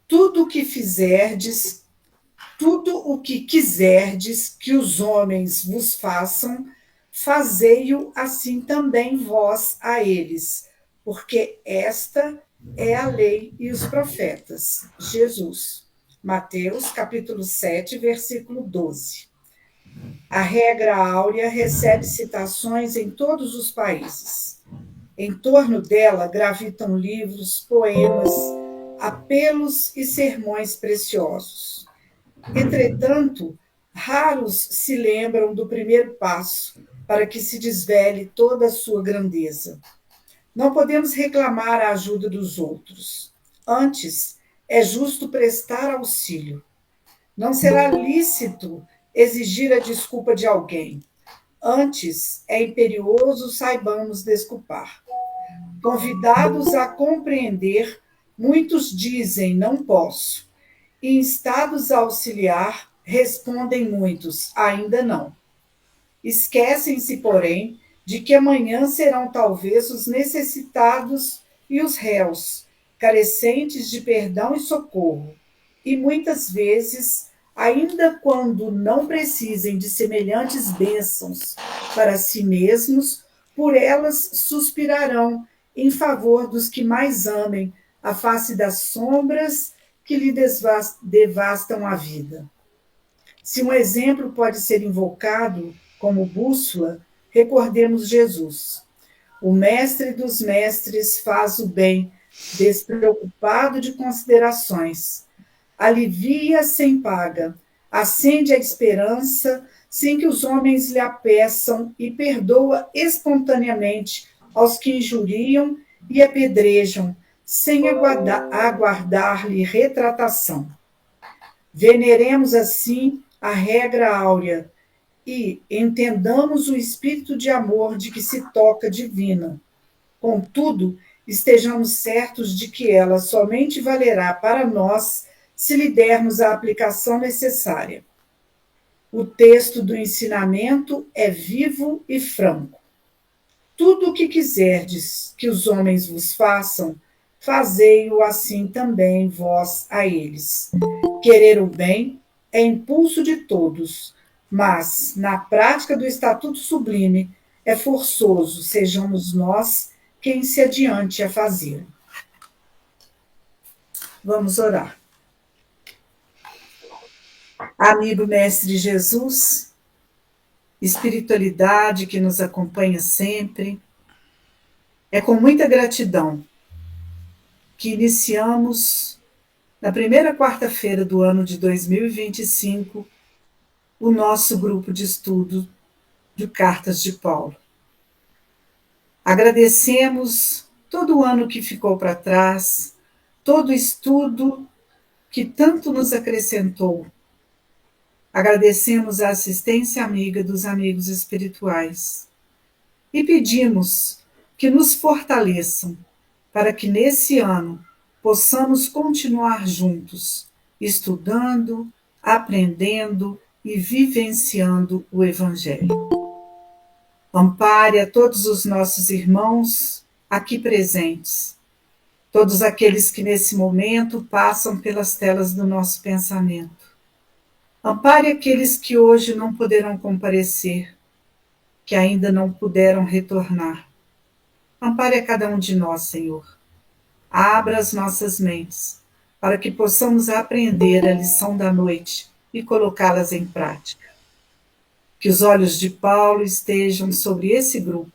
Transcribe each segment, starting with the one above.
Tudo o que fizerdes, tudo o que quiserdes que os homens vos façam, fazei-o assim também vós a eles, porque esta é a lei e os profetas. Jesus. Mateus, capítulo 7, versículo 12. A regra áurea recebe citações em todos os países. Em torno dela gravitam livros, poemas, apelos e sermões preciosos. Entretanto, raros se lembram do primeiro passo para que se desvele toda a sua grandeza. Não podemos reclamar a ajuda dos outros. Antes, é justo prestar auxílio. Não será lícito exigir a desculpa de alguém. Antes, é imperioso saibamos desculpar. Convidados a compreender, muitos dizem não posso. E instados a auxiliar, respondem muitos ainda não. Esquecem-se, porém, de que amanhã serão talvez os necessitados e os réus, carecentes de perdão e socorro. E muitas vezes, ainda quando não precisem de semelhantes bênçãos para si mesmos, por elas suspirarão em favor dos que mais amem a face das sombras que lhe devastam a vida. Se um exemplo pode ser invocado como bússola, recordemos Jesus. O mestre dos mestres faz o bem, despreocupado de considerações. Alivia sem paga, acende a esperança sem que os homens lhe a peçam e perdoa espontaneamente aos que injuriam e apedrejam, sem aguardar-lhe retratação. Veneremos assim a regra áurea e entendamos o espírito de amor de que se toca divina. Contudo, estejamos certos de que ela somente valerá para nós se lhe dermos a aplicação necessária. O texto do ensinamento é vivo e franco. Tudo o que quiserdes que os homens vos façam, fazei-o assim também vós a eles. Querer o bem é impulso de todos, mas, na prática do Estatuto Sublime, é forçoso, sejamos nós quem se adiante a fazer. Vamos orar. Amigo Mestre Jesus, espiritualidade que nos acompanha sempre, é com muita gratidão que iniciamos, na primeira quarta-feira do ano de 2025, o nosso grupo de estudo de Cartas de Paulo. Agradecemos todo o ano que ficou para trás, todo o estudo que tanto nos acrescentou. Agradecemos a assistência amiga dos amigos espirituais e pedimos que nos fortaleçam para que nesse ano possamos continuar juntos, estudando, aprendendo e vivenciando o Evangelho. Ampare a todos os nossos irmãos aqui presentes, todos aqueles que nesse momento passam pelas telas do nosso pensamento. Ampare aqueles que hoje não poderão comparecer, que ainda não puderam retornar. Ampare a cada um de nós, Senhor. Abra as nossas mentes, para que possamos aprender a lição da noite e colocá-las em prática. Que os olhos de Paulo estejam sobre esse grupo,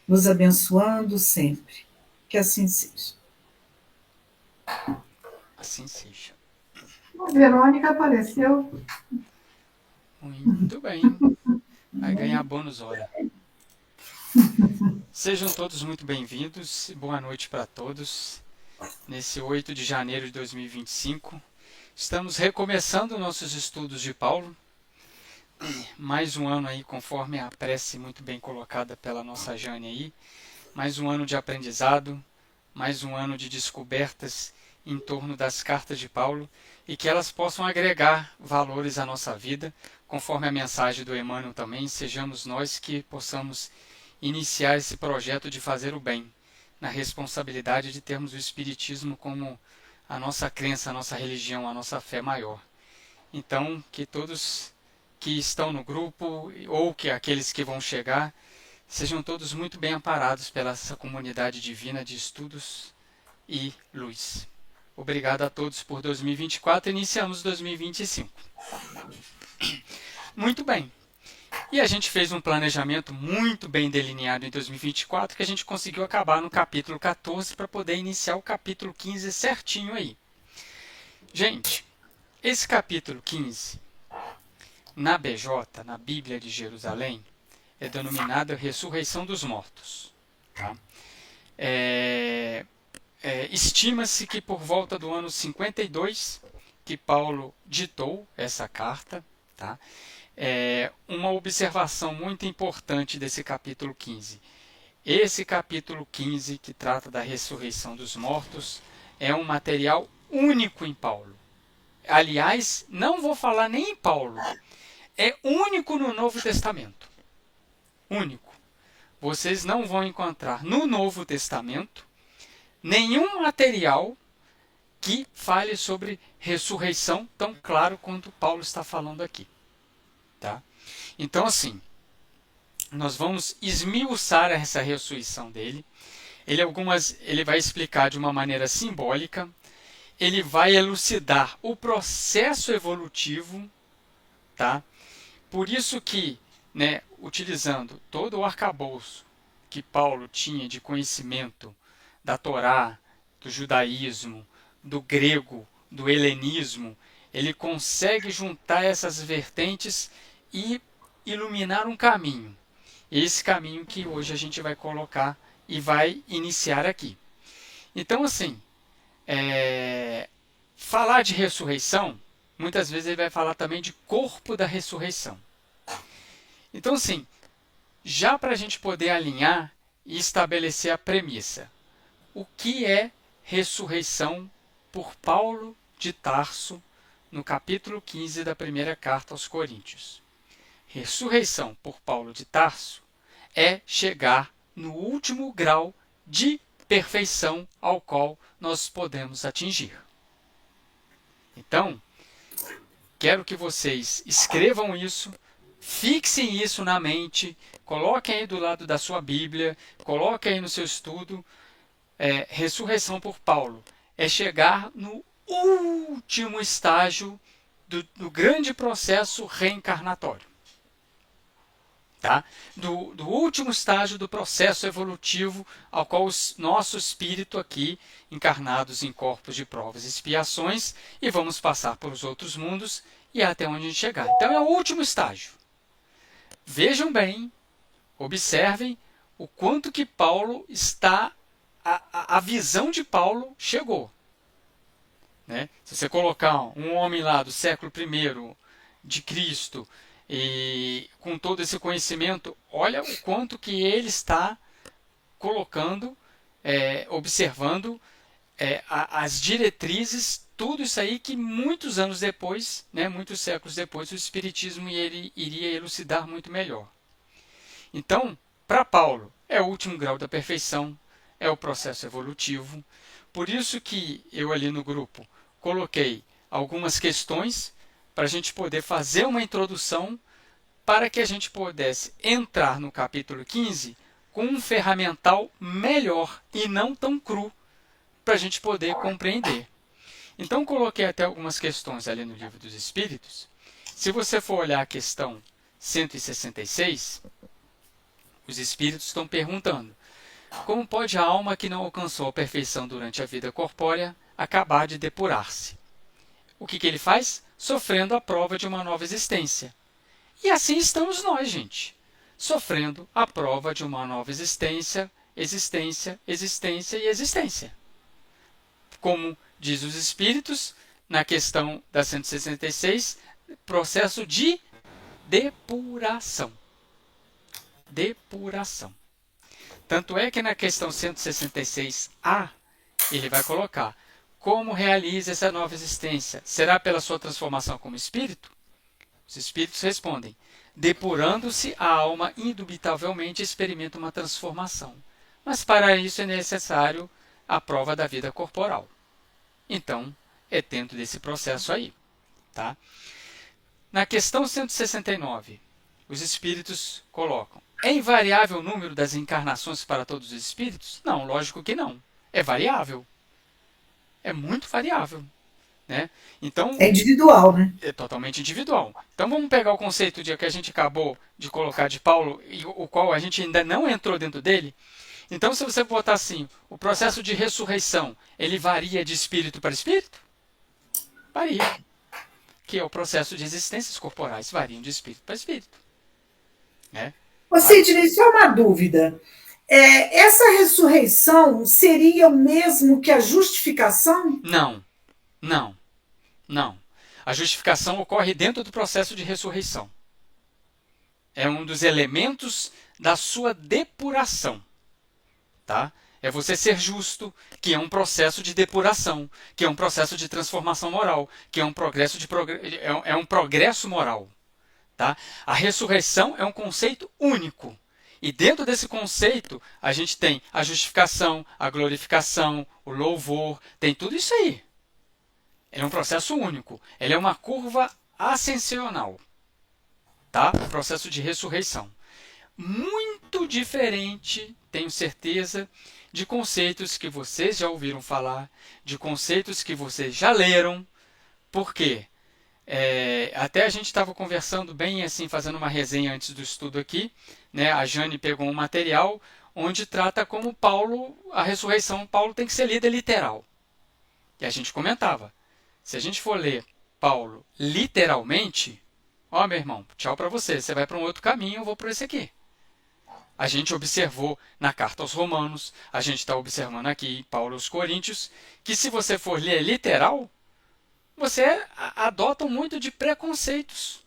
nos abençoando sempre. Que assim seja. Assim seja. A Verônica apareceu. Muito bem. Vai ganhar bônus hora. Sejam todos muito bem-vindos. Boa noite para todos. Nesse 8 de janeiro de 2025, estamos recomeçando nossos estudos de Paulo. Mais um ano aí, conforme a prece muito bem colocada pela nossa Jane aí. Mais um ano de aprendizado, mais um ano de descobertas em torno das cartas de Paulo e que elas possam agregar valores à nossa vida, conforme a mensagem do Emmanuel também, sejamos nós que possamos iniciar esse projeto de fazer o bem, na responsabilidade de termos o Espiritismo como a nossa crença, a nossa religião, a nossa fé maior. Então, que todos que estão no grupo, ou que aqueles que vão chegar, sejam todos muito bem amparados pela essa comunidade divina de estudos e luz. Obrigado a todos por 2024, iniciamos 2025. Muito bem. E a gente fez um planejamento muito bem delineado em 2024, que a gente conseguiu acabar no capítulo 14 para poder iniciar o capítulo 15 certinho aí. Gente, esse capítulo 15, na BJ, na Bíblia de Jerusalém, é denominado Ressurreição dos Mortos. Tá? Estima-se que por volta do ano 52, que Paulo ditou essa carta, tá? Uma observação muito importante desse capítulo 15. Esse capítulo 15, que trata da ressurreição dos mortos, é um material único em Paulo. Aliás, não vou falar nem em Paulo, é único no Novo Testamento. Único. Vocês não vão encontrar no Novo Testamento nenhum material que fale sobre ressurreição tão claro quanto Paulo está falando aqui. Tá? Então, assim, nós vamos esmiuçar essa ressurreição dele. Ele vai explicar de uma maneira simbólica, ele vai elucidar o processo evolutivo, tá? Por isso que, né, utilizando todo o arcabouço que Paulo tinha de conhecimento da Torá, do judaísmo, do grego, do helenismo, ele consegue juntar essas vertentes e iluminar um caminho. Esse caminho que hoje a gente vai colocar e vai iniciar aqui. Então, assim, falar de ressurreição, muitas vezes ele vai falar também de corpo da ressurreição. Então, assim, já para a gente poder alinhar e estabelecer a premissa, o que é ressurreição por Paulo de Tarso, no capítulo 15 da primeira carta aos Coríntios? Ressurreição por Paulo de Tarso é chegar no último grau de perfeição ao qual nós podemos atingir. Então, quero que vocês escrevam isso, fixem isso na mente, coloquem aí do lado da sua Bíblia, coloquem aí no seu estudo. Ressurreição por Paulo é chegar no último estágio do grande processo reencarnatório. Tá? Do último estágio do processo evolutivo ao qual o nosso espírito aqui, encarnados em corpos de provas e expiações, e vamos passar pelos outros mundos e até onde a gente chegar. Então é o último estágio. Vejam bem, observem o quanto que Paulo está, a visão de Paulo chegou. Né? Se você colocar um homem lá do século I de Cristo, e com todo esse conhecimento, olha o quanto que ele está colocando, observando as diretrizes, tudo isso aí que muitos anos depois, né, muitos séculos depois, o Espiritismo iria elucidar muito melhor. Então, para Paulo, é o último grau da perfeição, é o processo evolutivo. Por isso que eu ali no grupo coloquei algumas questões para a gente poder fazer uma introdução para que a gente pudesse entrar no capítulo 15 com um ferramental melhor e não tão cru para a gente poder compreender. Então, coloquei até algumas questões ali no Livro dos Espíritos. Se você for olhar a questão 166, os Espíritos estão perguntando: como pode a alma que não alcançou a perfeição durante a vida corpórea acabar de depurar-se? O que ele faz? Sofrendo a prova de uma nova existência. E assim estamos nós, gente, sofrendo a prova de uma nova existência, existência, existência e existência. Como diz os Espíritos, na questão da 166, processo de depuração. Depuração. Tanto é que na questão 166A, ele vai colocar: como realiza essa nova existência? Será pela sua transformação como espírito? Os espíritos respondem: depurando-se, a alma indubitavelmente experimenta uma transformação. Mas para isso é necessário a prova da vida corporal. Então, é dentro desse processo aí. Tá? Na questão 169, os espíritos colocam: é invariável o número das encarnações para todos os espíritos? Não, lógico que não. É variável. É muito variável. Né? Então, É individual, né? é totalmente individual. Então vamos pegar o conceito que a gente acabou de colocar de Paulo, e o qual a gente ainda não entrou dentro dele. Então, se você botar assim, o processo de ressurreição, ele varia de espírito para espírito? Varia. Que é o processo de existências corporais, variam de espírito para espírito. Né? Ô, Sidney, só uma dúvida. Essa ressurreição seria o mesmo que a justificação? Não, não, não. A justificação ocorre dentro do processo de ressurreição. É um dos elementos da sua depuração. Tá? É você ser justo, que é um processo de depuração, que é um processo de transformação moral, que é um progresso moral. Tá? A ressurreição é um conceito único. E dentro desse conceito, a gente tem a justificação, a glorificação, o louvor, tem tudo isso aí. Ele é um processo único. Ele é uma curva ascensional. Tá? O processo de ressurreição. Muito diferente, tenho certeza, de conceitos que vocês já ouviram falar, de conceitos que vocês já leram. Por quê? Até a gente estava conversando bem assim, fazendo uma resenha antes do estudo aqui, né? A Jane pegou um material onde trata como Paulo, a ressurreição, Paulo tem que ser lida literal. E a gente comentava, se a gente for ler Paulo literalmente, ó meu irmão, tchau para você, você vai para um outro caminho, eu vou para esse aqui. A gente observou na carta aos Romanos, a gente está observando aqui em Paulo aos Coríntios, que se você for ler literal, você adota muito de preconceitos.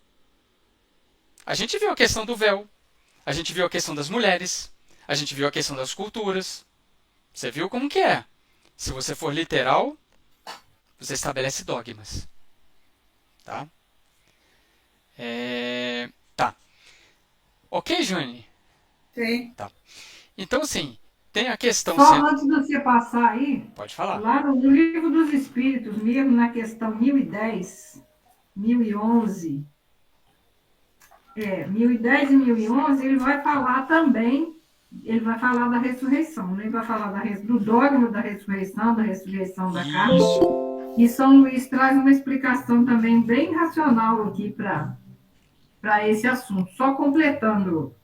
A gente viu a questão do véu, a gente viu a questão das mulheres, a gente viu a questão das culturas. Você viu como que é? Se você for literal, você estabelece dogmas. Tá? Tá. Ok, Jane? Sim. Tá. Então, assim, tem a questão... Só antes de você passar aí, Pode falar. lá no Livro dos Espíritos, mesmo na questão 1010, 1011, 1010 e 1011, ele vai falar também, ele vai falar da ressurreição, né? Ele vai falar do dogma da ressurreição da carne. E São Luís traz uma explicação também bem racional aqui para esse assunto, só completando.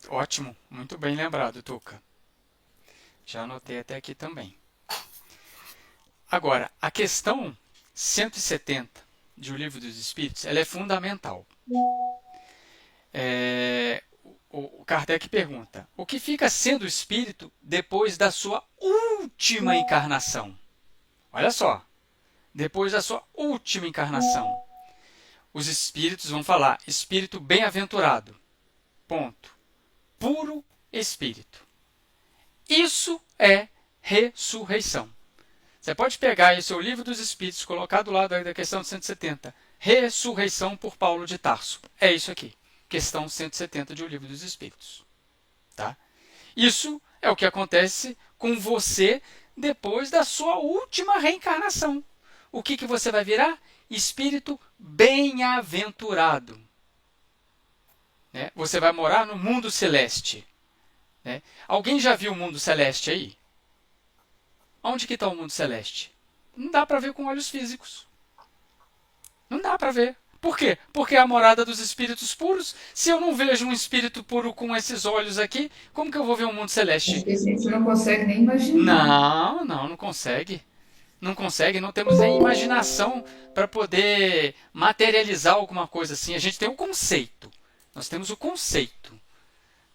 Ótimo, muito bem lembrado, Tuca. Já anotei até aqui também. Agora, a questão 170 de O Livro dos Espíritos, ela é fundamental. O Kardec pergunta: o que fica sendo o espírito depois da sua última encarnação? Olha só, depois da sua última encarnação. Os espíritos vão falar: espírito bem-aventurado. Ponto. Puro espírito. Isso é ressurreição. Você pode pegar aí o seu Livro dos Espíritos, colocar do lado da questão 170. Ressurreição por Paulo de Tarso. É isso aqui. Questão 170 de O Livro dos Espíritos. Tá? Isso é o que acontece com você depois da sua última reencarnação. O que você vai virar? Espírito bem-aventurado. Né? Você vai morar no mundo celeste. Né? Alguém já viu o mundo celeste aí? Onde que está o mundo celeste? Não dá para ver com olhos físicos. Não dá para ver. Por quê? Porque é a morada dos espíritos puros. Se eu não vejo um espírito puro com esses olhos aqui, como que eu vou ver um mundo celeste? Acho que a gente não consegue nem imaginar. Não consegue. Não consegue, não temos nem imaginação para poder materializar alguma coisa assim. A gente tem um conceito. Nós temos o conceito.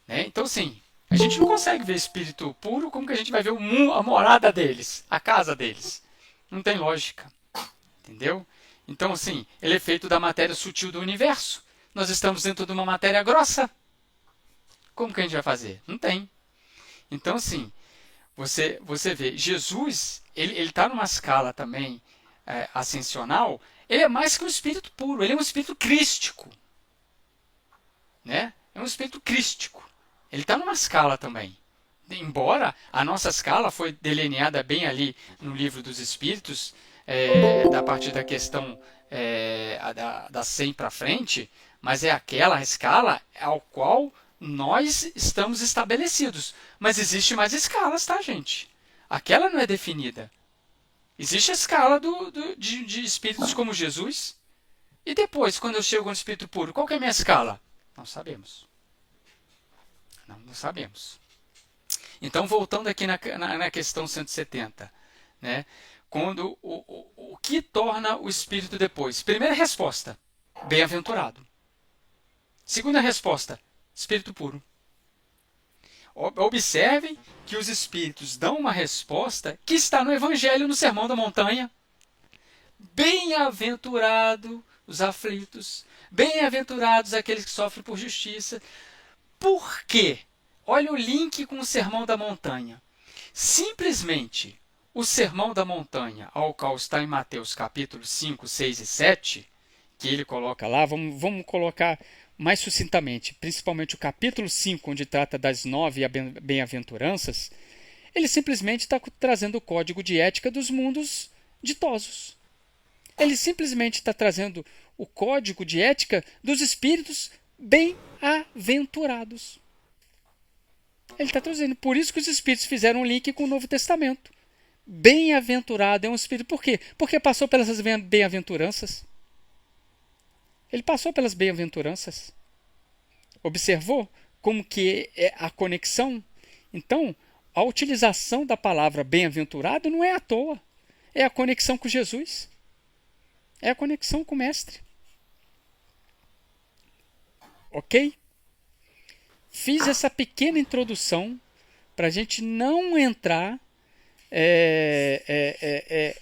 Né? Então, assim, a gente não consegue ver espírito puro, como que a gente vai ver a morada deles, a casa deles? Não tem lógica. Entendeu? Então, assim, ele é feito da matéria sutil do universo. Nós estamos dentro de uma matéria grossa. Como que a gente vai fazer? Não tem. Então, assim, você vê, Jesus, ele está numa escala também ascensional, ele é mais que um espírito puro, ele é um espírito crístico. Né? É um espírito crístico. Ele está numa escala também. embora a nossa escala foi delineada bem ali no livro dos Espíritos, da partir da questão da 100 para frente, mas é aquela escala ao qual nós estamos estabelecidos. Mas existe mais escalas, tá, gente? Aquela não é definida. Existe a escala de espíritos como Jesus. E depois, quando eu chego no espírito puro, qual que é a minha escala? Não sabemos. Não sabemos. Então, voltando aqui na questão 170, né? Quando o que torna o espírito depois? Primeira resposta, bem-aventurado. Segunda resposta, espírito puro. Observem que os espíritos dão uma resposta que está no Evangelho, no Sermão da Montanha. Bem-aventurado os aflitos, bem-aventurados aqueles que sofrem por justiça. Por quê? Olha o link com o Sermão da Montanha. Simplesmente o Sermão da Montanha, ao qual está em Mateus capítulo 5, 6 e 7, que ele coloca lá, vamos colocar mais sucintamente, principalmente o capítulo 5, onde trata das 9 bem-aventuranças, ele simplesmente está trazendo o código de ética dos mundos ditosos. Ele simplesmente está trazendo o código de ética dos espíritos bem-aventurados. Ele está trazendo. Por isso que os espíritos fizeram um link com o Novo Testamento. Bem-aventurado é um espírito. Por quê? Porque passou pelas bem-aventuranças. Ele passou pelas bem-aventuranças. Observou como que é a conexão? Então, a utilização da palavra bem-aventurado não é à toa. É a conexão com Jesus. É a conexão com o Mestre. Ok? Fiz essa pequena introdução para a gente não entrar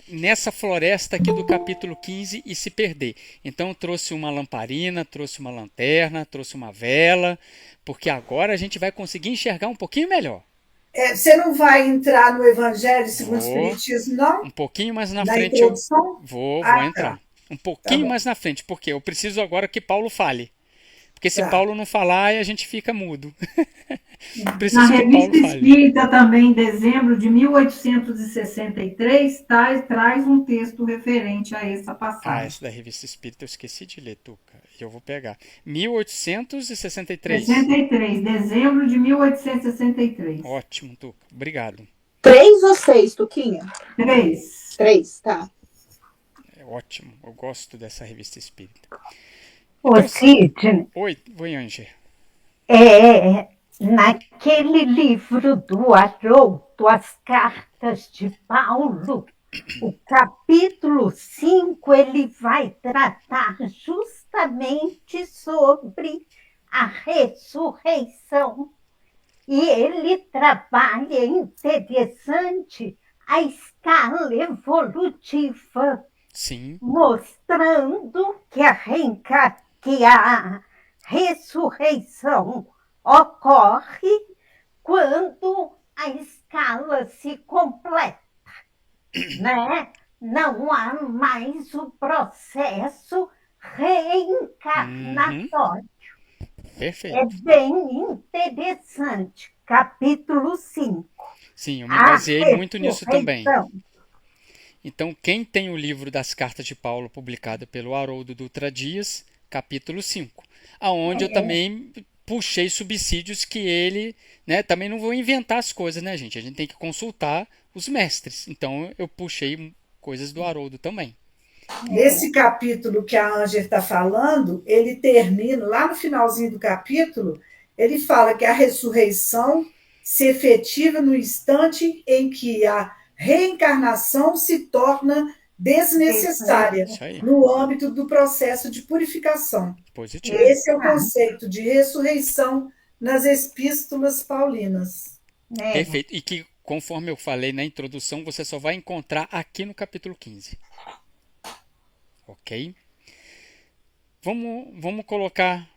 nessa floresta aqui do capítulo 15 e se perder. Então trouxe uma lamparina, trouxe uma lanterna, trouxe uma vela, porque agora a gente vai conseguir enxergar um pouquinho melhor. Você não vai entrar no Evangelho segundo o Espiritismo, não? Um pouquinho mais na Da frente. Introdução? Vou entrar. Um pouquinho mais na frente, porque eu preciso agora que Paulo fale. Porque se Paulo não falar, a gente fica mudo. Na Revista Espírita, também, em dezembro de 1863, traz um texto referente a essa passagem. Essa da Revista Espírita eu esqueci de ler, Tuca. Eu vou pegar. 1863. 63, dezembro de 1863. Ótimo, Tuca. Obrigado. 3 ou 6, Tuquinha? 3. 3, tá. É ótimo. Eu gosto dessa Revista Espírita. Ô, Sidney. Oi, Anger. Naquele livro do Haroldo, As Cartas de Paulo, o capítulo 5, ele vai tratar justamente sobre a ressurreição. E ele trabalha interessante a escala evolutiva. Sim. Mostrando que a ressurreição ocorre quando a escala se completa, né? Não há mais o processo reencarnatório. Perfeito. É bem interessante. Capítulo 5. Sim, eu me baseei muito nisso também. Então, quem tem o livro das Cartas de Paulo publicado pelo Haroldo Dutra Dias, capítulo 5, aonde eu também puxei subsídios que ele, né, também não vou inventar as coisas, né, gente? A gente tem que consultar os mestres. Então, eu puxei coisas do Haroldo também. Nesse capítulo que a Ângela está falando, ele termina, lá no finalzinho do capítulo, ele fala que a ressurreição se efetiva no instante em que a reencarnação se torna desnecessária no âmbito do processo de purificação. Positivo. Esse é o conceito de ressurreição nas epístolas paulinas. Perfeito. E que, conforme eu falei na introdução, você só vai encontrar aqui no capítulo 15. Ok? Vamos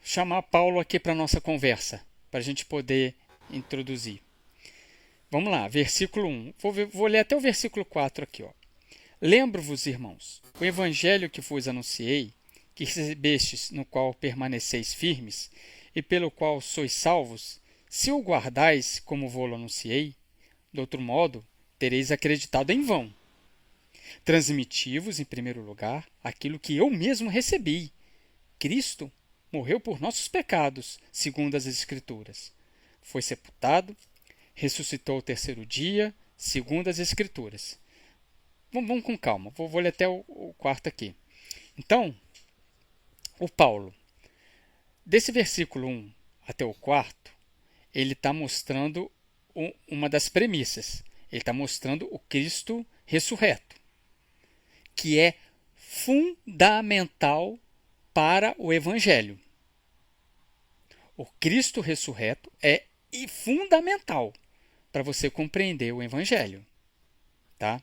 chamar Paulo aqui para a nossa conversa, para a gente poder introduzir. Vamos lá, versículo 1. Vou ler até o versículo 4 aqui. Ó. Lembro-vos, irmãos, o evangelho que vos anunciei, que recebestes, no qual permaneceis firmes, e pelo qual sois salvos, se o guardais, como vou-lo anunciei, de outro modo, tereis acreditado em vão. Transmiti-vos, em primeiro lugar, aquilo que eu mesmo recebi. Cristo morreu por nossos pecados, segundo as Escrituras. Foi sepultado, ressuscitou ao terceiro dia, segundo as Escrituras. Vamos com calma, vou ler até o quarto aqui. Então, o Paulo, desse versículo 1 até o quarto, ele está mostrando uma das premissas. Ele está mostrando o Cristo ressurreto, que é fundamental para o Evangelho. O Cristo ressurreto é fundamental para você compreender o Evangelho. Tá?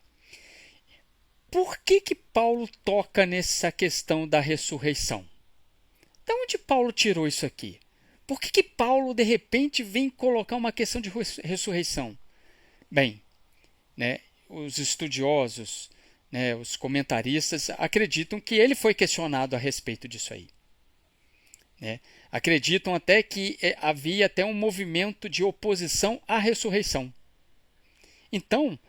Por que Paulo toca nessa questão da ressurreição? De onde Paulo tirou isso aqui? Por que Paulo, de repente, vem colocar uma questão de ressurreição? Bem, né, os estudiosos, né, os comentaristas acreditam que ele foi questionado a respeito disso aí. Né? Acreditam até que havia até um movimento de oposição à ressurreição. Então,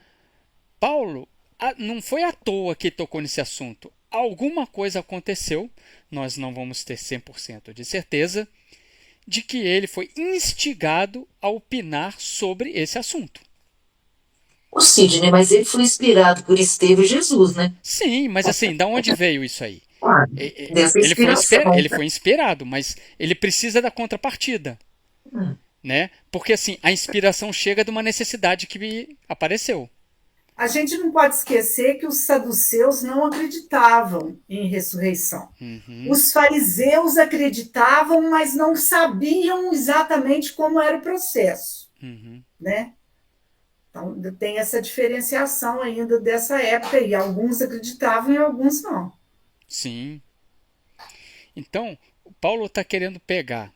Paulo não foi à toa que tocou nesse assunto. Alguma coisa aconteceu, nós não vamos ter 100% de certeza, de que ele foi instigado a opinar sobre esse assunto. O Sidney, mas ele foi inspirado por Estevão e Jesus, né? Sim, mas assim, da onde veio isso aí? Dessa inspiração. Ele foi inspirado, mas ele precisa da contrapartida. Né? Porque assim, a inspiração chega de uma necessidade que apareceu. A gente não pode esquecer que os saduceus não acreditavam em ressurreição. Os fariseus acreditavam, mas não sabiam exatamente como era o processo. Né? Então, tem essa diferenciação ainda dessa época aí. Alguns acreditavam e alguns não. Sim. Então, o Paulo está querendo pegar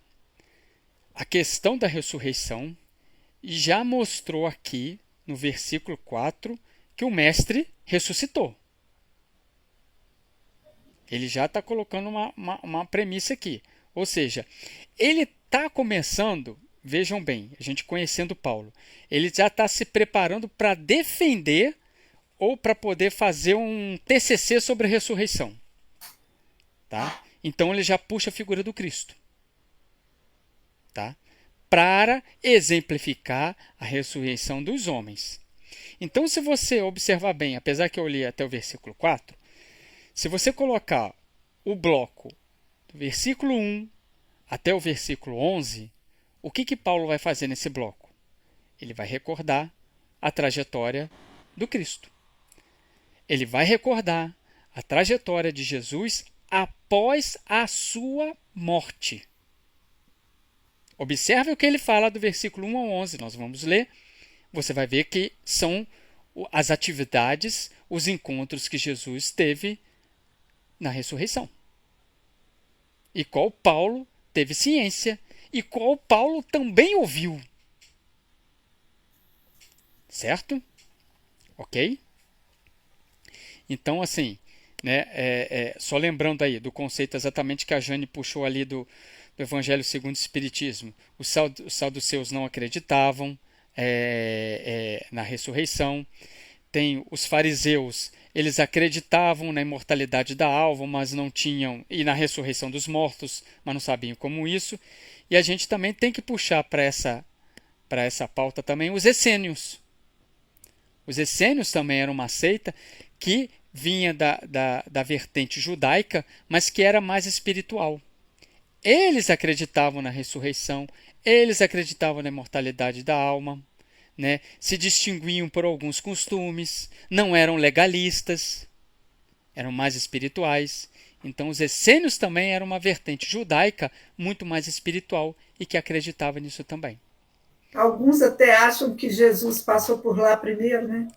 a questão da ressurreição e já mostrou aqui, no versículo 4, que o Mestre ressuscitou. Ele já está colocando uma premissa aqui. Ou seja, ele está começando, vejam bem, a gente conhecendo Paulo, ele já está se preparando para defender ou para poder fazer um TCC sobre a ressurreição. Tá? Então ele já puxa a figura do Cristo. Tá? Para exemplificar a ressurreição dos homens. Então, se você observar bem, apesar que eu li até o versículo 4, se você colocar o bloco do versículo 1 até o versículo 11, o que Paulo vai fazer nesse bloco? Ele vai recordar a trajetória do Cristo. Ele vai recordar a trajetória de Jesus após a sua morte. Observe o que ele fala do versículo 1 ao 11, nós vamos ler. Você vai ver que são as atividades, os encontros que Jesus teve na ressurreição. E qual Paulo teve ciência e qual Paulo também ouviu. Certo? Ok? Então, assim, né, só lembrando aí do conceito exatamente que a Jane puxou ali do Evangelho segundo o Espiritismo. Os saduceus não acreditavam na ressurreição. Tem os fariseus, eles acreditavam na imortalidade da alma, mas não tinham, e na ressurreição dos mortos, mas não sabiam como isso. E a gente também tem que puxar para essa pauta também os essênios. Os essênios também eram uma seita que vinha da vertente judaica, mas que era mais espiritual. Eles acreditavam na ressurreição, eles acreditavam na imortalidade da alma, né? Se distinguiam por alguns costumes, não eram legalistas, eram mais espirituais. Então os essênios também eram uma vertente judaica muito mais espiritual e que acreditava nisso também. Alguns até acham que Jesus passou por lá primeiro, né?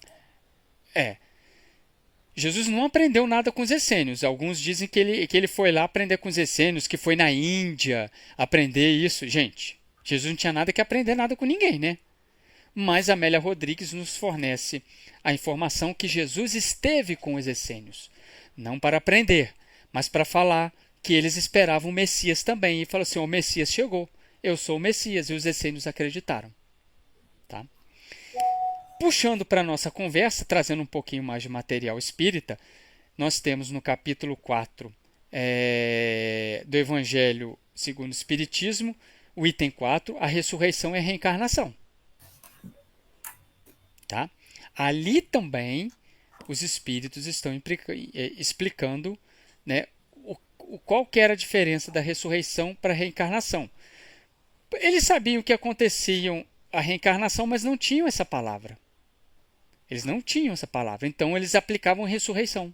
Jesus não aprendeu nada com os essênios. Alguns dizem que ele foi lá aprender com os essênios, que foi na Índia aprender isso. Gente, Jesus não tinha nada que aprender nada com ninguém, né? Mas Amélia Rodrigues nos fornece a informação que Jesus esteve com os essênios. Não para aprender, mas para falar que eles esperavam o Messias também. E falou assim, o Messias chegou. eu sou o Messias, e os essênios acreditaram. Tá? Puxando para a nossa conversa, trazendo um pouquinho mais de material espírita, nós temos no capítulo 4 do Evangelho segundo o Espiritismo, o item 4, a ressurreição e a reencarnação. Tá? Ali também os espíritos estão explicando, né, qual que era a diferença da ressurreição para a reencarnação. Eles sabiam que acontecia a reencarnação, mas não tinham essa palavra. Eles não tinham essa palavra, então eles aplicavam ressurreição.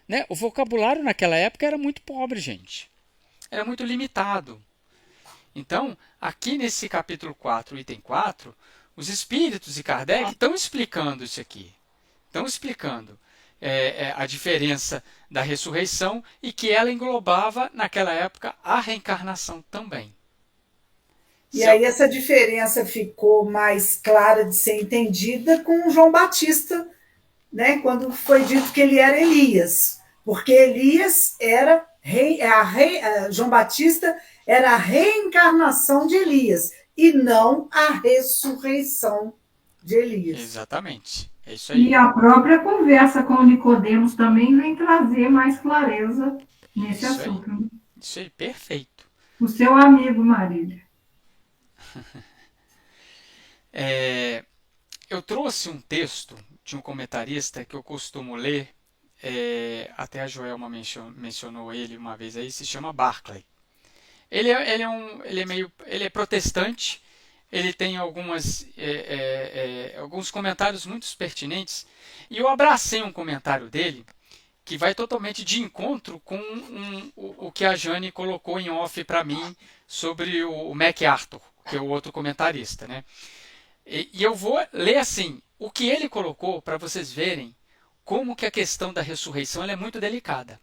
Né? O vocabulário naquela época era muito pobre, gente. Era muito limitado. Então, aqui nesse capítulo 4, item 4, os espíritos e Kardec estão explicando isso aqui. Estão explicando a diferença da ressurreição e que ela englobava, naquela época, a reencarnação também. E aí essa diferença ficou mais clara de ser entendida com João Batista, né, quando foi dito que ele era Elias. Porque Elias era João Batista era a reencarnação de Elias e não a ressurreição de Elias. Exatamente. É isso aí. E a própria conversa com o Nicodemos também vem trazer mais clareza nesse assunto. Isso aí, perfeito. O seu amigo, Marília. Eu trouxe um texto de um comentarista que eu costumo ler, até a Joelma mencionou ele uma vez aí, se chama Barclay. Ele é protestante, ele tem alguns comentários muito pertinentes, e eu abracei um comentário dele que vai totalmente de encontro com o que a Jane colocou em off para mim sobre o MacArthur, que é o outro comentarista, né? E eu vou ler assim, o que ele colocou para vocês verem como que a questão da ressurreição ela é muito delicada.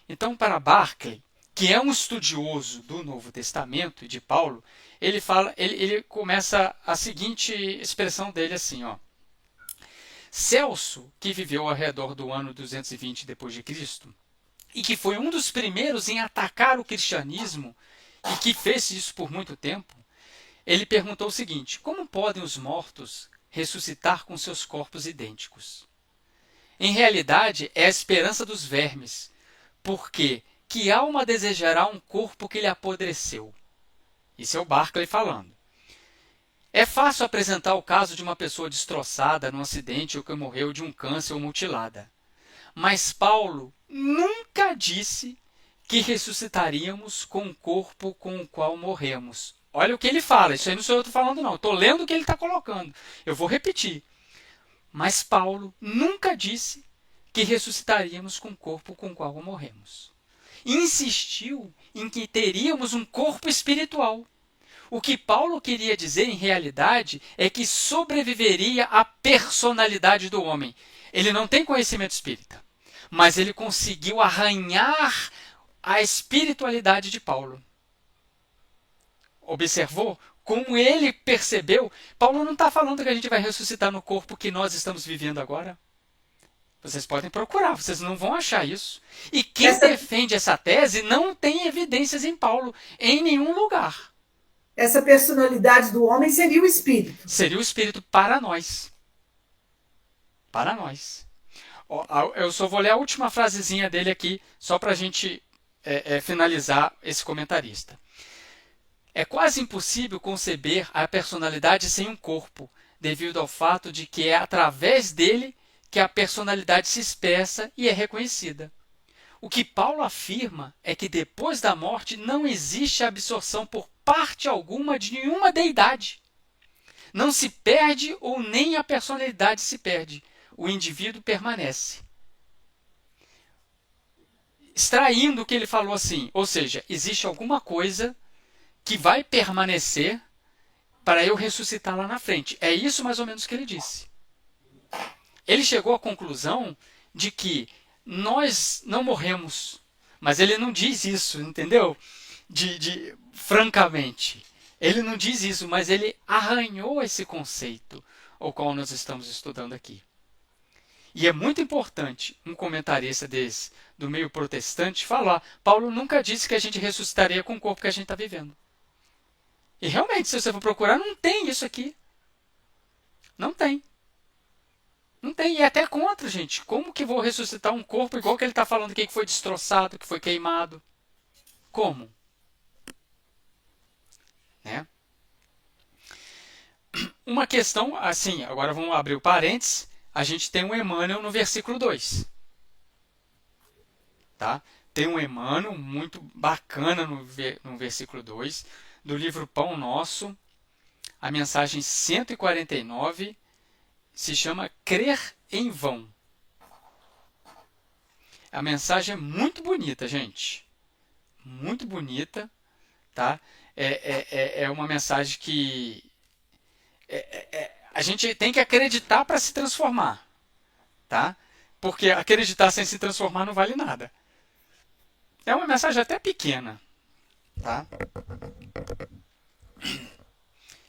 Então, para Barclay, que é um estudioso do Novo Testamento e de Paulo, ele começa a seguinte expressão dele assim, ó. Celso, que viveu ao redor do ano 220 depois de Cristo, e que foi um dos primeiros em atacar o cristianismo e que fez isso por muito tempo, ele perguntou o seguinte: como podem os mortos ressuscitar com seus corpos idênticos? Em realidade, é a esperança dos vermes, porque que alma desejará um corpo que lhe apodreceu? Isso é o Barclay falando. É fácil apresentar o caso de uma pessoa destroçada num acidente ou que morreu de um câncer ou mutilada. Mas Paulo nunca disse que ressuscitaríamos com o corpo com o qual morremos. Olha o que ele fala, isso aí não sou eu que estou falando não, estou lendo o que ele está colocando. Eu vou repetir. Mas Paulo nunca disse que ressuscitaríamos com o corpo com o qual morremos. Insistiu em que teríamos um corpo espiritual. O que Paulo queria dizer, em realidade, é que sobreviveria a personalidade do homem. Ele não tem conhecimento espírita, mas ele conseguiu arranhar a espiritualidade de Paulo. Observou como ele percebeu? Paulo não está falando que a gente vai ressuscitar no corpo que nós estamos vivendo agora. Vocês podem procurar, vocês não vão achar isso. E quem defende essa tese não tem evidências em Paulo, em nenhum lugar. Essa personalidade do homem seria o espírito. Seria o espírito para nós. Para nós. Eu só vou ler a última frasezinha dele aqui, só para a gente finalizar esse comentarista. É quase impossível conceber a personalidade sem um corpo, devido ao fato de que é através dele que a personalidade se expressa e é reconhecida. O que Paulo afirma é que depois da morte não existe absorção por parte alguma de nenhuma deidade. Não se perde ou nem a personalidade se perde. O indivíduo permanece. Extraindo o que ele falou assim, ou seja, existe alguma coisa que vai permanecer para eu ressuscitar lá na frente. É isso mais ou menos que ele disse. Ele chegou à conclusão de que nós não morremos, mas ele não diz isso, entendeu? Francamente, ele não diz isso, mas ele arranhou esse conceito, o qual nós estamos estudando aqui. E é muito importante um comentarista desse, do meio protestante, falar: Paulo nunca disse que a gente ressuscitaria com o corpo que a gente está vivendo. E realmente, se você for procurar, não tem isso aqui. Não tem. Não tem. E é até contra, gente. Como que vou ressuscitar um corpo igual que ele está falando aqui, que foi destroçado, que foi queimado? Como? Né? Uma questão, assim, agora vamos abrir o parênteses. A gente tem um Emmanuel no versículo 2. Tá? Tem um Emmanuel muito bacana no versículo 2 do livro Pão Nosso. A mensagem 149 se chama Crer em Vão. A mensagem é muito bonita, gente. Muito bonita. Tá? É uma mensagem que a gente tem que acreditar para se transformar. Tá? Porque acreditar sem se transformar não vale nada. É uma mensagem até pequena. Tá?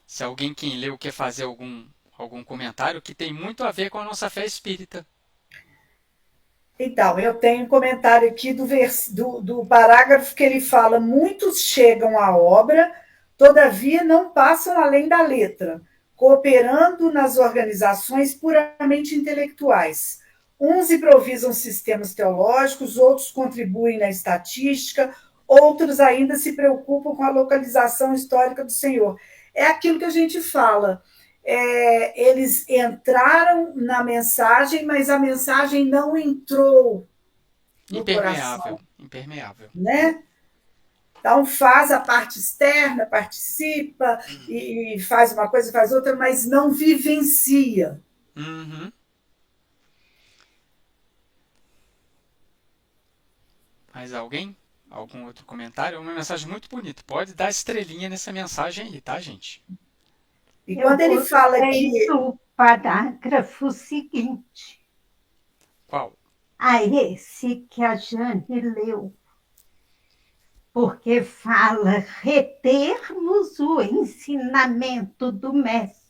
Se alguém quem leu quer fazer algum comentário, que tem muito a ver com a nossa fé espírita. Então, eu tenho um comentário aqui do parágrafo que ele fala: muitos chegam à obra, todavia não passam além da letra, cooperando nas organizações puramente intelectuais. Uns improvisam sistemas teológicos, outros contribuem na estatística, outros ainda se preocupam com a localização histórica do Senhor. É aquilo que a gente fala. Eles entraram na mensagem, mas a mensagem não entrou no coração. Impermeável. Né? Então faz a parte externa, participa e faz uma coisa, faz outra, mas não vivencia. Uhum. Mais alguém? Algum outro comentário? É uma mensagem muito bonita. Pode dar estrelinha nessa mensagem aí, tá, gente? E quando ele fala que... o parágrafo seguinte. Qual? Esse que a Jane leu. Porque fala retermos o ensinamento do mestre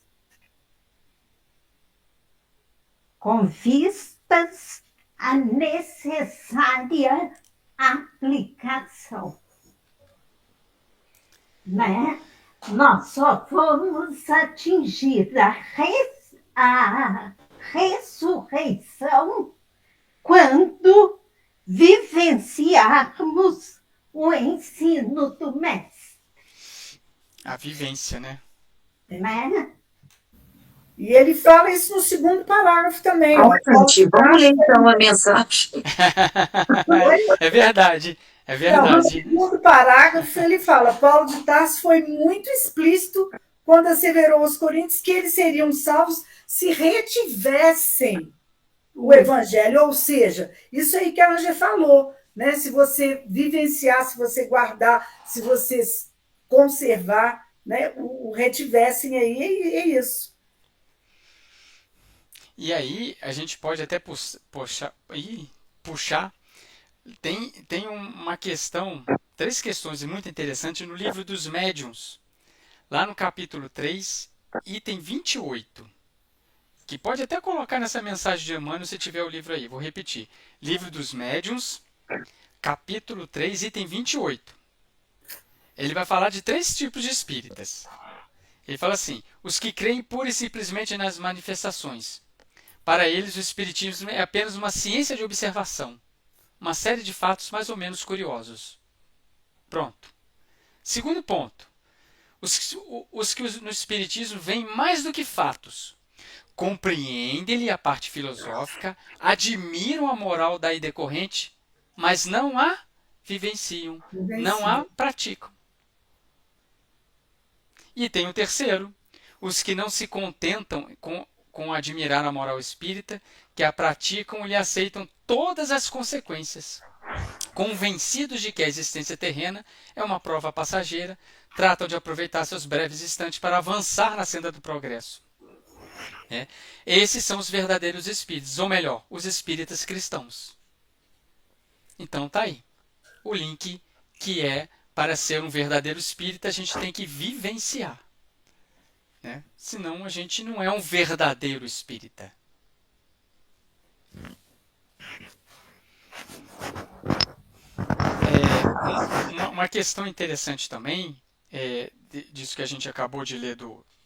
com vistas à necessária aplicação. Né? Nós só vamos atingir a ressurreição quando vivenciarmos o ensino do mestre. A vivência, né? Né? E ele fala isso no segundo parágrafo também. Vamos ler então a mensagem. É verdade. É verdade. Não, no segundo parágrafo ele fala: Paulo de Tarso foi muito explícito quando asseverou aos coríntios que eles seriam salvos se retivessem o evangelho. Ou seja, isso aí que a Ângela falou, né? Se você vivenciar, se você guardar, se você conservar, né? O retivessem aí, é isso. E aí a gente pode até puxar. Tem uma questão, 3 questões muito interessantes no livro dos Médiuns, lá no capítulo 3, item 28, que pode até colocar nessa mensagem de Emmanuel se tiver o livro aí. Vou repetir. Livro dos Médiuns, capítulo 3, item 28. Ele vai falar de 3 tipos de espíritas. Ele fala assim: os que creem pura e simplesmente nas manifestações. Para eles, o espiritismo é apenas uma ciência de observação, uma série de fatos mais ou menos curiosos. Pronto. Segundo ponto. Os que no espiritismo veem mais do que fatos. Compreendem-lhe a parte filosófica, admiram a moral daí decorrente, mas não a vivenciam, não a praticam. E tem o terceiro. Os que não se contentam com admirar a moral espírita, que a praticam e lhe aceitam todas as consequências. Convencidos de que a existência terrena é uma prova passageira, tratam de aproveitar seus breves instantes para avançar na senda do progresso. Esses são os verdadeiros espíritas, ou melhor, os espíritas cristãos. Então tá aí. O link que é, para ser um verdadeiro espírita, a gente tem que vivenciar. Senão a gente não é um verdadeiro espírita. Uma questão interessante também, disso que a gente acabou de ler,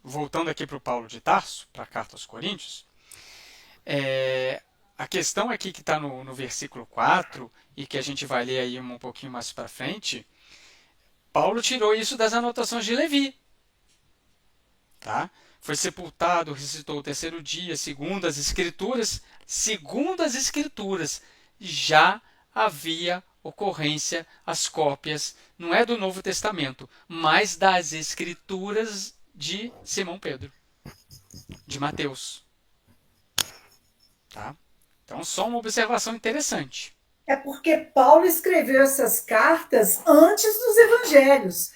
voltando aqui para o Paulo de Tarso, para a carta aos Coríntios, a questão aqui que está no versículo 4, e que a gente vai ler aí um pouquinho mais para frente, Paulo tirou isso das anotações de Levi. Tá? Foi sepultado, ressuscitou o terceiro dia, segundo as Escrituras, já havia ocorrência, as cópias, não é do Novo Testamento, mas das Escrituras de Simão Pedro, de Mateus. Tá? Então, só uma observação interessante. É porque Paulo escreveu essas cartas antes dos evangelhos.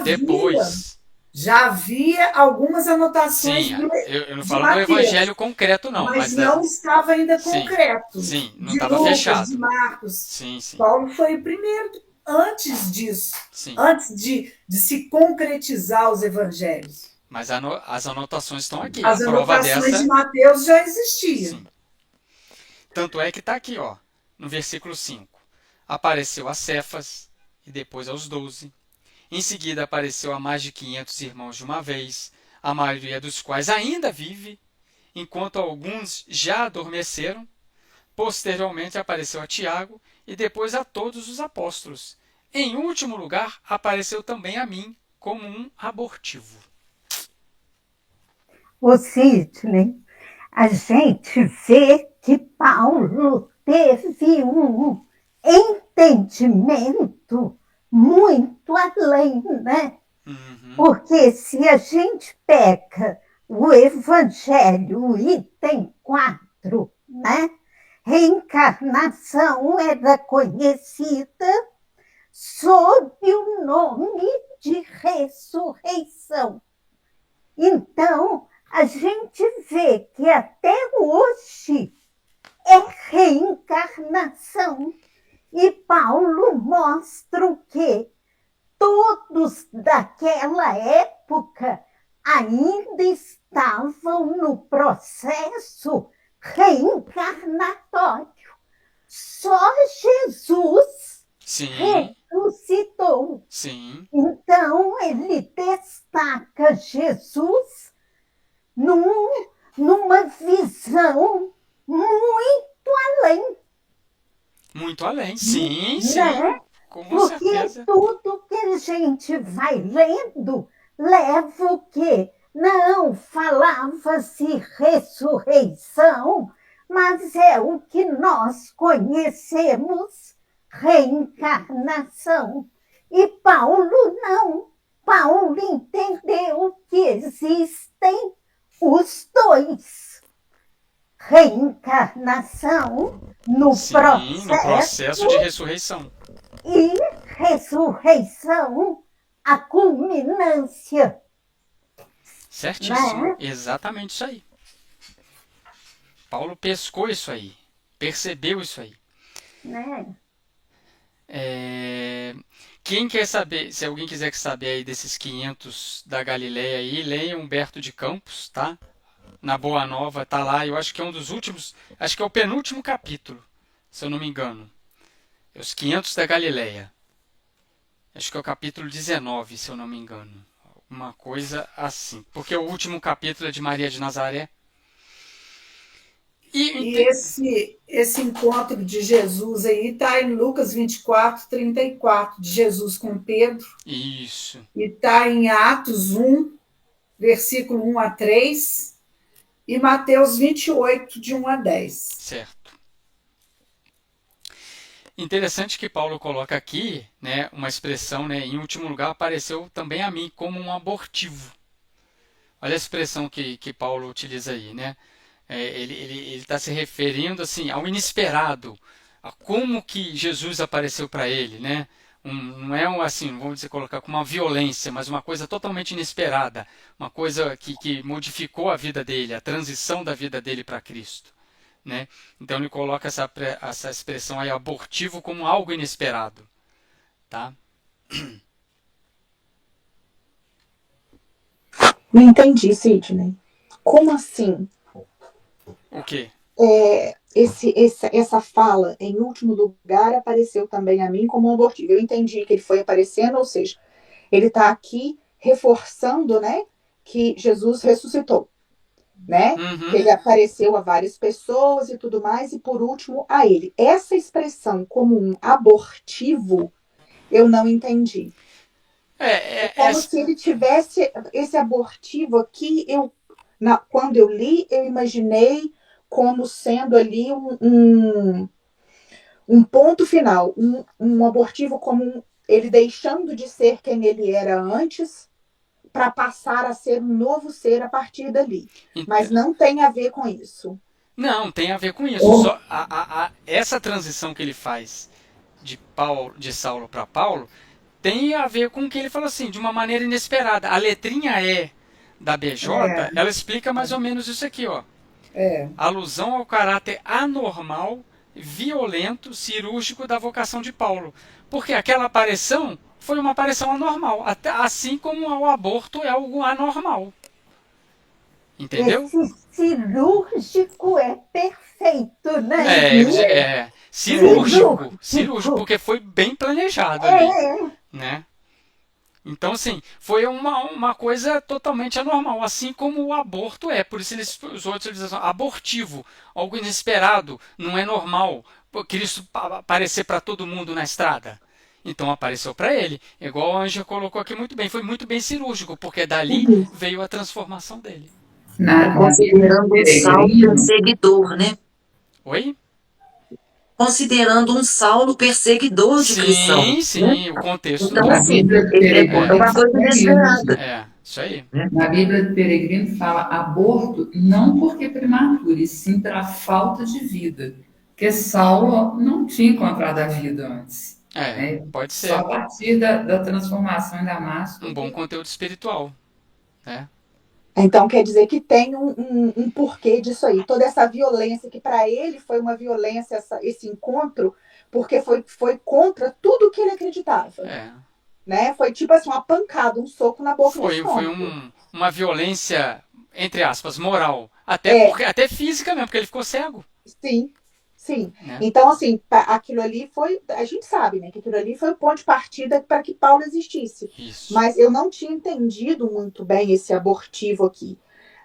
Depois. Já havia algumas anotações. Sim, eu não falo do evangelho concreto, não. Mas não estava ainda concreto. Sim, não estava fechado. De Marcos. Sim. Paulo foi o primeiro antes disso. Sim. Antes de se concretizar os evangelhos. Mas as anotações estão aqui. As anotações de Mateus já existiam. Sim. Tanto é que está aqui, ó, no versículo 5. Apareceu a Cefas e depois aos 12. Em seguida apareceu a mais de 500 irmãos de uma vez, a maioria dos quais ainda vive, enquanto alguns já adormeceram. Posteriormente apareceu a Tiago e depois a todos os apóstolos. Em último lugar, apareceu também a mim, como um abortivo. Ô Sidney, a gente vê que Paulo teve um entendimento muito além, né? Uhum. Porque se a gente pega o Evangelho, o item 4, né? Reencarnação era conhecida sob o nome de ressurreição. Então, a gente vê que até hoje é reencarnação. E Paulo mostra o quê? Todos daquela época ainda estavam no processo reencarnatório. Só Jesus ressuscitou. Sim. Então, ele destaca Jesus numa visão muito além. Muito além, sim. Né? Com Porque certeza. tudo que a gente vai lendo leva o quê? Não, falava-se ressurreição, mas é o que nós conhecemos, reencarnação. E Paulo não. Paulo entendeu que existem os dois. Reencarnação no processo de ressurreição. E ressurreição, a culminância. Certíssimo, Né? Exatamente isso aí. Paulo pescou isso aí, percebeu isso aí. Né? Quem quer saber, se alguém quiser saber aí desses 500 da Galileia aí, leia Humberto de Campos, tá? Na Boa Nova, tá lá, eu acho que é um dos últimos, acho que é o penúltimo capítulo, se eu não me engano. É os 500 da Galileia. Acho que é o capítulo 19, se eu não me engano. Uma coisa assim. Porque o último capítulo é de Maria de Nazaré. E esse encontro de Jesus aí está em Lucas 24:34, de Jesus com Pedro. Isso. E está em Atos 1, versículo 1 a 3, e Mateus 28, de 1 a 10. Certo. Interessante que Paulo coloca aqui, né, uma expressão, né, em último lugar apareceu também a mim como um abortivo. Olha a expressão que Paulo utiliza aí, né? Ele está se referindo assim ao inesperado, a como que Jesus apareceu para ele, né? Não é assim, vamos dizer, colocar com uma violência, mas uma coisa totalmente inesperada, uma coisa que modificou a vida dele, a transição da vida dele para Cristo. Né? Então ele coloca essa expressão aí, abortivo, como algo inesperado. Tá? Não entendi, Sidney. Como assim? O quê? Essa fala, em último lugar, apareceu também a mim como um abortivo. Eu entendi que ele foi aparecendo, ou seja, ele está aqui reforçando, né, que Jesus ressuscitou, né? Uhum. Que ele apareceu a várias pessoas e tudo mais, e por último a ele. Essa expressão como um abortivo, eu não entendi. É como se ele tivesse esse abortivo aqui, quando eu li, eu imaginei como sendo ali um ponto final, um abortivo como ele deixando de ser quem ele era antes para passar a ser um novo ser a partir dali. Mas não tem a ver com isso. Não, tem a ver com isso. Só essa transição que ele faz de Saulo para Paulo tem a ver com o que ele fala assim, de uma maneira inesperada. A letrinha E da BJ, ela explica mais ou menos isso aqui, ó. Alusão ao caráter anormal, violento, cirúrgico da vocação de Paulo. Porque aquela aparição foi uma aparição anormal, assim como o aborto é algo anormal. Entendeu? Esse cirúrgico é perfeito, né? Cirúrgico, porque foi bem planejado ali, né? Então, assim, foi uma coisa totalmente anormal, assim como o aborto é. Por isso os outros dizem abortivo, algo inesperado, não é normal. Cristo aparecer para todo mundo na estrada. Então apareceu para ele, igual a Anja colocou aqui muito bem, foi muito bem cirúrgico, porque dali veio a transformação dele. Considerando um Saulo perseguidor, né? Oi? Considerando um Saulo perseguidor de cristãos. Sim, né? o contexto. Então, assim, é uma coisa inesperada. Isso aí. Na Bíblia do Peregrino fala aborto não porque prematuro, e sim pela falta de vida. Porque Saulo não tinha encontrado a vida antes. Pode ser. Só a partir da transformação em Damasco. Um bom conteúdo espiritual. Né? Então quer dizer que tem um porquê disso aí. Toda essa violência, que para ele foi uma violência, esse encontro, porque foi contra tudo que ele acreditava. Né? Foi tipo assim, uma pancada, um soco na boca do estômago. Foi uma violência, entre aspas, moral. Até física mesmo, porque ele ficou cego. Sim. Né? Então, assim, aquilo ali foi. A gente sabe, né? Que aquilo ali foi o ponto de partida para que Paulo existisse. Isso. Mas eu não tinha entendido muito bem esse abortivo aqui.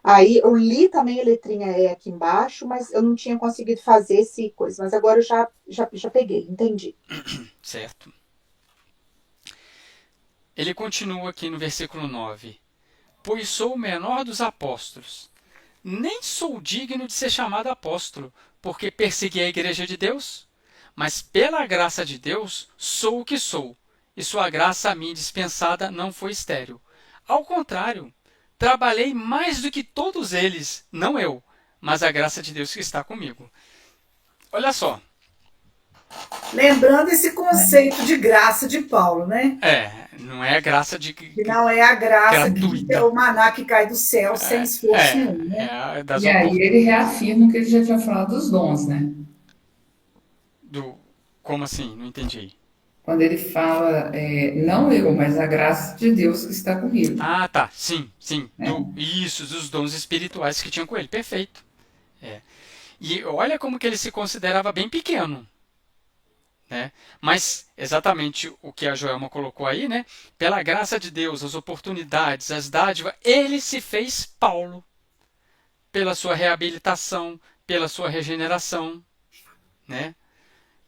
Aí eu li também a letrinha E aqui embaixo, mas eu não tinha conseguido fazer esse coisa. Mas agora eu já peguei, entendi. Certo. Ele continua aqui no versículo 9. Pois sou o menor dos apóstolos. Nem sou digno de ser chamado apóstolo, porque persegui a igreja de Deus. Mas pela graça de Deus, sou o que sou, e sua graça a mim dispensada não foi estéril. Ao contrário, trabalhei mais do que todos eles, não eu, mas a graça de Deus que está comigo. Olha só. Lembrando esse conceito de graça de Paulo, né? Não é a graça de... Que não é a graça gratuita. Que é o maná que cai do céu sem esforço nenhum, né? E aí ele reafirma o que ele já tinha falado dos dons, né? Como assim? Não entendi. Quando ele fala, não eu, mas a graça de Deus que está comigo. Ah, tá. Sim. Dos dons espirituais que tinham com ele. Perfeito. E olha como que ele se considerava bem pequeno. Né? Mas exatamente o que a Joelma colocou aí, né? Pela graça de Deus, as oportunidades, as dádivas, ele se fez Paulo. Pela sua reabilitação, pela sua regeneração. Né?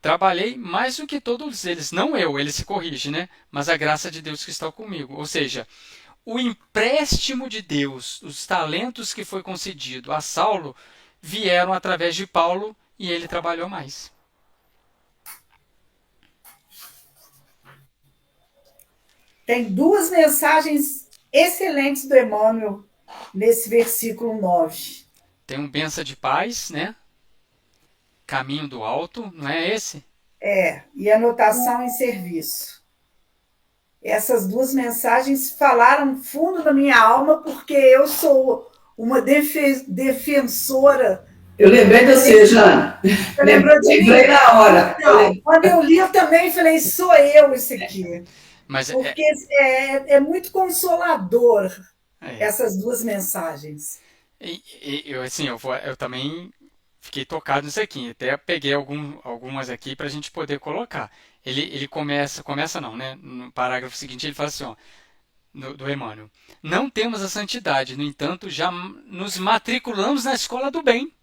Trabalhei mais do que todos eles, não eu, ele se corrige, né? Mas a graça de Deus que está comigo. Ou seja, o empréstimo de Deus, os talentos que foi concedido a Saulo, vieram através de Paulo e ele trabalhou mais. Tem duas mensagens excelentes do Emmanuel nesse versículo 9. Tem um benção de paz, né? Caminho do alto, não é esse? E anotação em serviço. Essas duas mensagens falaram fundo da minha alma, porque eu sou uma defensora. Eu lembrei de você, Jana. Lembrei na hora. Não, quando eu li, eu também falei, sou eu isso aqui. Porque é muito consolador essas duas mensagens. Eu também fiquei tocado nisso aqui. Até peguei algumas aqui para a gente poder colocar. Ele começa não, né? No parágrafo seguinte ele fala assim, ó, do Emmanuel. Não temos a santidade, no entanto, já nos matriculamos na escola do bem,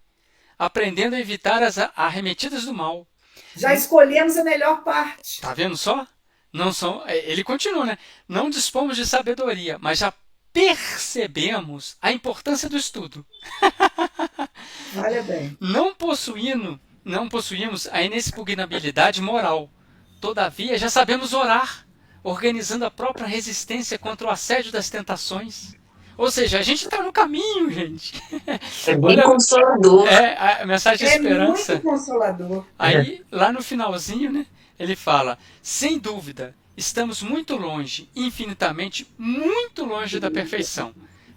aprendendo a evitar as arremetidas do mal. Já escolhemos a melhor parte. Tá vendo só? Não são, ele continua, né? Não dispomos de sabedoria, mas já percebemos a importância do estudo. Olha bem. Não possuímos a inexpugnabilidade moral. Todavia, já sabemos orar, organizando a própria resistência contra o assédio das tentações. Ou seja, a gente está no caminho, gente. É bem consolador. A mensagem de esperança. É muito consolador. Aí, lá no finalzinho, né, ele fala, sem dúvida, estamos muito longe, infinitamente muito longe da perfeição.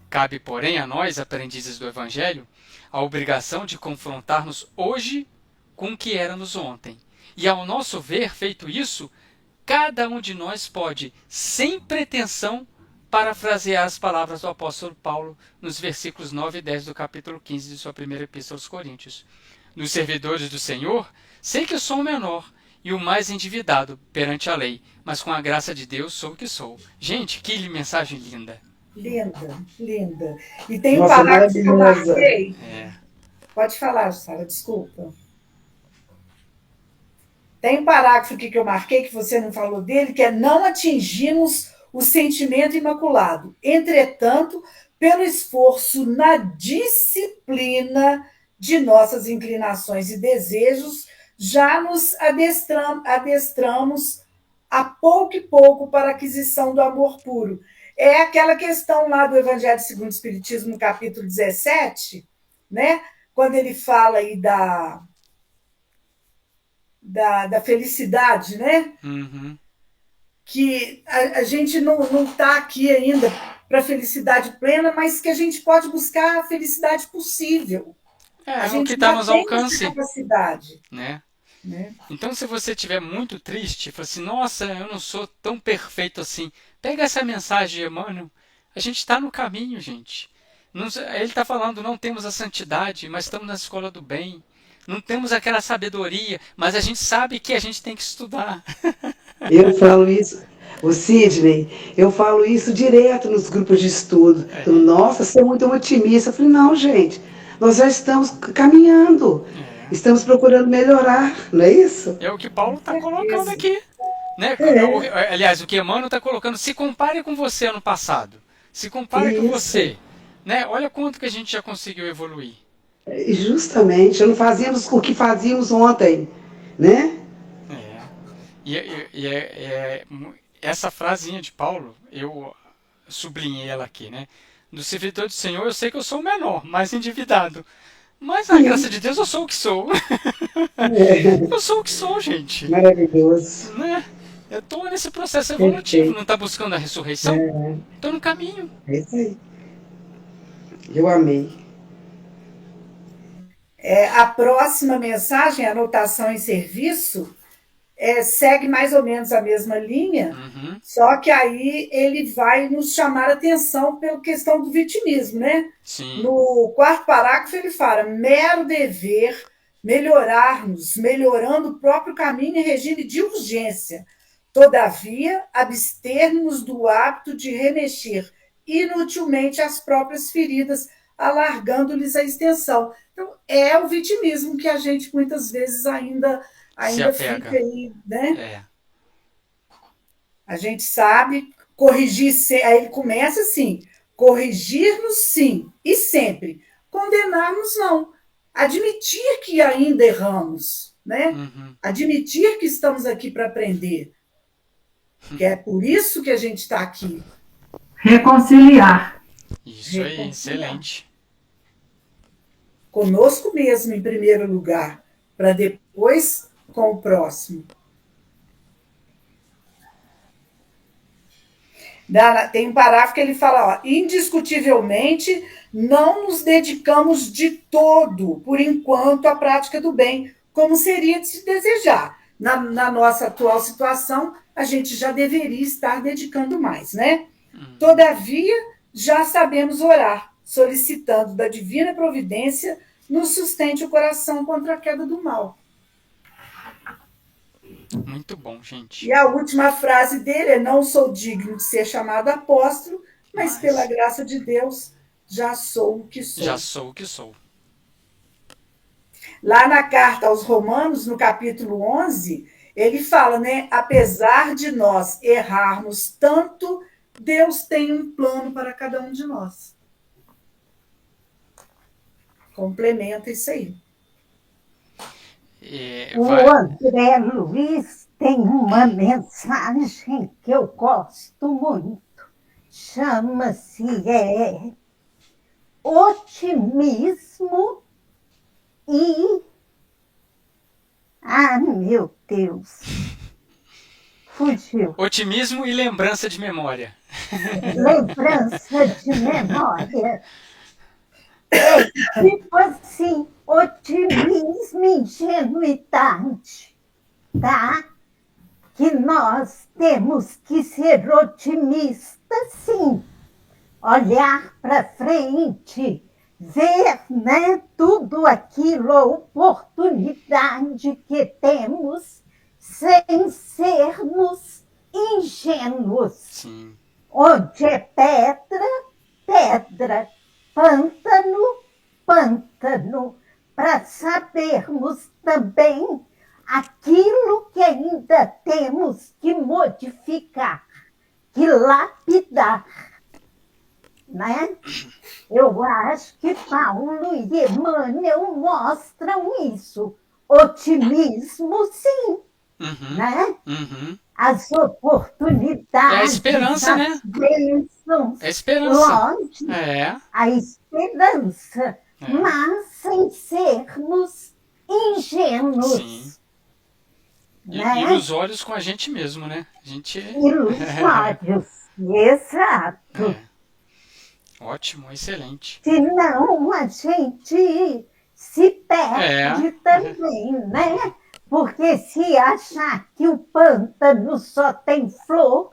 Cabe, porém, a nós, aprendizes do Evangelho, a obrigação de confrontar-nos hoje com o que éramos ontem. E, ao nosso ver, feito isso, cada um de nós pode, sem pretensão, parafrasear as palavras do apóstolo Paulo nos versículos 9 e 10 do capítulo 15 de sua primeira epístola aos Coríntios. Nos servidores do Senhor, sei que eu sou o menor e o mais endividado perante a lei, mas com a graça de Deus sou o que sou. Gente, que mensagem linda. Linda, linda. E tem um parágrafo que eu marquei. Pode falar, Sara, desculpa. Tem um parágrafo aqui que eu marquei, que você não falou dele, que é não atingimos o sentimento imaculado. Entretanto, pelo esforço na disciplina de nossas inclinações e desejos, já nos adestramos a pouco e pouco para a aquisição do amor puro. É aquela questão lá do Evangelho segundo o Espiritismo, no capítulo 17, né? Quando ele fala aí da felicidade, né? Uhum. Que a gente não está aqui ainda para a felicidade plena, mas que a gente pode buscar a felicidade possível. A gente o que está nos alcance. Capacidade. Né? Então, se você estiver muito triste, fala assim, nossa, eu não sou tão perfeito assim, pega essa mensagem de Emmanuel, a gente está no caminho, gente. Ele está falando, não temos a santidade, mas estamos na escola do bem. Não temos aquela sabedoria, mas a gente sabe que a gente tem que estudar. Eu falo isso, o Sidney, eu falo isso direto nos grupos de estudo. Nossa, você é muito otimista. Eu falei, não, gente, nós já estamos caminhando. Estamos procurando melhorar, não é isso? É o que Paulo está colocando aqui. Né? Aliás, o que Emmanuel está colocando, se compare com você ano passado. Se compare com você. Né? Olha quanto que a gente já conseguiu evoluir. Justamente, não fazíamos o que fazíamos ontem, né? Essa frasinha de Paulo, eu sublinhei ela aqui, né? Do servidor do Senhor, eu sei que eu sou o menor, mais endividado. Mas, na graça de Deus, eu sou o que sou. Eu sou o que sou, gente. Maravilhoso. Né? Eu estou nesse processo evolutivo, não está buscando a ressurreição? Estou no caminho. É isso aí. Eu amei. A próxima mensagem, anotação em serviço, segue mais ou menos a mesma linha, só que aí ele vai nos chamar a atenção pela questão do vitimismo, né? Sim. No quarto parágrafo ele fala, mero dever melhorar-nos, melhorando o próprio caminho em regime de urgência. Todavia, abster-nos do hábito de remexer inutilmente as próprias feridas, alargando-lhes a extensão. Então, é o vitimismo que a gente muitas vezes ainda fica aí, né? A gente sabe corrigir, aí ele começa assim, corrigir-nos sim, e sempre, condenar-nos não, admitir que ainda erramos, né? Admitir que estamos aqui para aprender, que é por isso que a gente está aqui. Reconciliar. Isso aí, excelente. Conosco mesmo, em primeiro lugar, para depois com o próximo. Tem um parágrafo que ele fala, indiscutivelmente, não nos dedicamos de todo, por enquanto, à prática do bem, como seria de se desejar. Na nossa atual situação, a gente já deveria estar dedicando mais, né? Todavia, já sabemos orar, solicitando da divina providência nos sustente o coração contra a queda do mal. Muito bom, gente. E a última frase dele é: não sou digno de ser chamado apóstolo, mas pela graça de Deus já sou o que sou. Já sou o que sou. Lá na carta aos Romanos, no capítulo 11, ele fala, né? Apesar de nós errarmos tanto, Deus tem um plano para cada um de nós. Complementa isso aí. O André Luiz tem uma mensagem que eu gosto muito. Chama-se otimismo e... Ah, meu Deus. Fugiu. Otimismo e lembrança de memória. Lembrança de memória. Tipo assim, otimismo e ingenuidade, tá? Que nós temos que ser otimistas, sim. Olhar para frente, ver, né, tudo aquilo, a oportunidade que temos, sem sermos ingênuos. Sim. Onde é pedra, pedra. Pântano, pântano, para sabermos também aquilo que ainda temos que modificar, que lapidar, né? Eu acho que Paulo e Emmanuel mostram isso. Otimismo, sim, né? As oportunidades, é a esperança, né? Bênçãos, é a esperança. Lógico, a esperança, mas sem sermos ingênuos. Sim. Né? Ilusórios com a gente mesmo, né? A gente... Ilusórios, exato. Ótimo, excelente. Senão a gente se perde também, né? Porque se achar que o pântano só tem flor...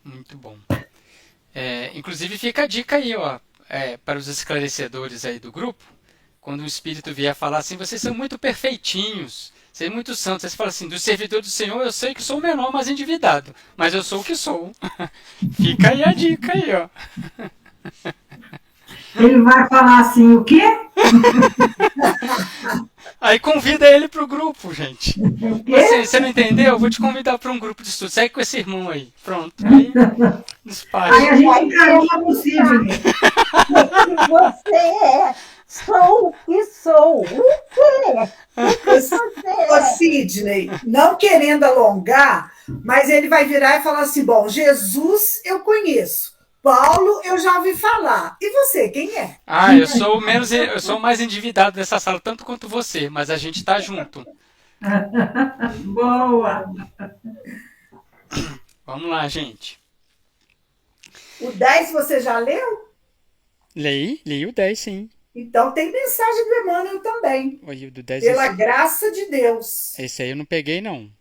Muito bom. Inclusive fica a dica aí, ó, para os esclarecedores aí do grupo. Quando o Espírito vier falar assim, vocês são muito perfeitinhos, vocês são muito santos. Vocês falam assim, do servidor do Senhor eu sei que sou o menor, mas endividado. Mas eu sou o que sou. Fica aí a dica aí, ó. Ele vai falar assim, o quê? Aí convida ele pro grupo, gente. Você não entendeu? Eu vou te convidar para um grupo de estudo. Segue com esse irmão aí. Pronto. Aí, despacha. Aí a gente encaminha possível. Você é. Sou o que sou. O quê? Ô, Sidney, não querendo alongar, mas ele vai virar e falar assim, bom, Jesus eu conheço. Paulo, eu já ouvi falar. E você, quem é? Eu sou o mais endividado dessa sala, tanto quanto você, mas a gente tá junto. Boa! Vamos lá, gente. O 10 você já leu? Li o 10, sim. Então tem mensagem do Emmanuel também. Oi, do 10 Pela graça de Deus. Esse aí eu não peguei, não.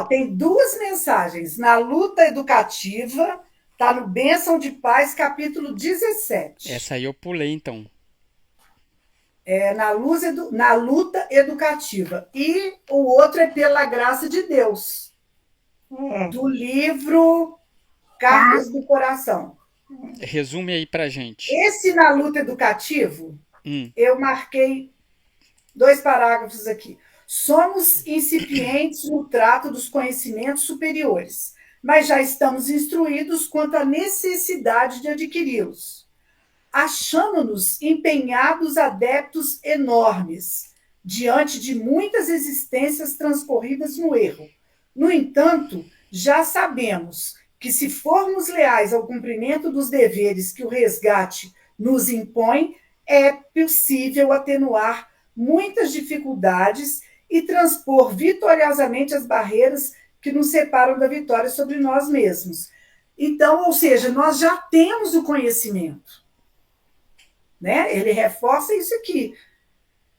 Tem duas mensagens. Na luta educativa... Está no Bênção de Paz, capítulo 17. Essa aí eu pulei, então. Na luta educativa. E o outro é Pela Graça de Deus. Do livro Cartas do Coração. Resume aí pra gente. Esse na luta educativo, eu marquei 2 parágrafos aqui. Somos incipientes no trato dos conhecimentos superiores, mas já estamos instruídos quanto à necessidade de adquiri-los. Achamos-nos empenhados adeptos enormes, diante de muitas existências transcorridas no erro. No entanto, já sabemos que, se formos leais ao cumprimento dos deveres que o resgate nos impõe, é possível atenuar muitas dificuldades e transpor vitoriosamente as barreiras que nos separam da vitória sobre nós mesmos. Então, ou seja, nós já temos o conhecimento. Né? Ele reforça isso aqui.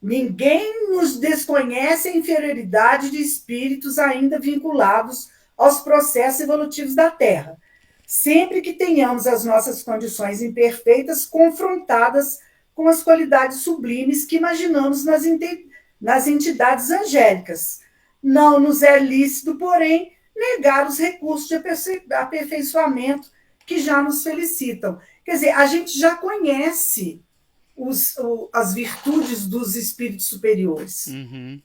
Ninguém nos desconhece a inferioridade de espíritos ainda vinculados aos processos evolutivos da Terra, sempre que tenhamos as nossas condições imperfeitas confrontadas com as qualidades sublimes que imaginamos nas entidades angélicas. Não nos é lícito, porém, negar os recursos de aperfeiçoamento que já nos felicitam. Quer dizer, a gente já conhece as virtudes dos espíritos superiores. Uhum.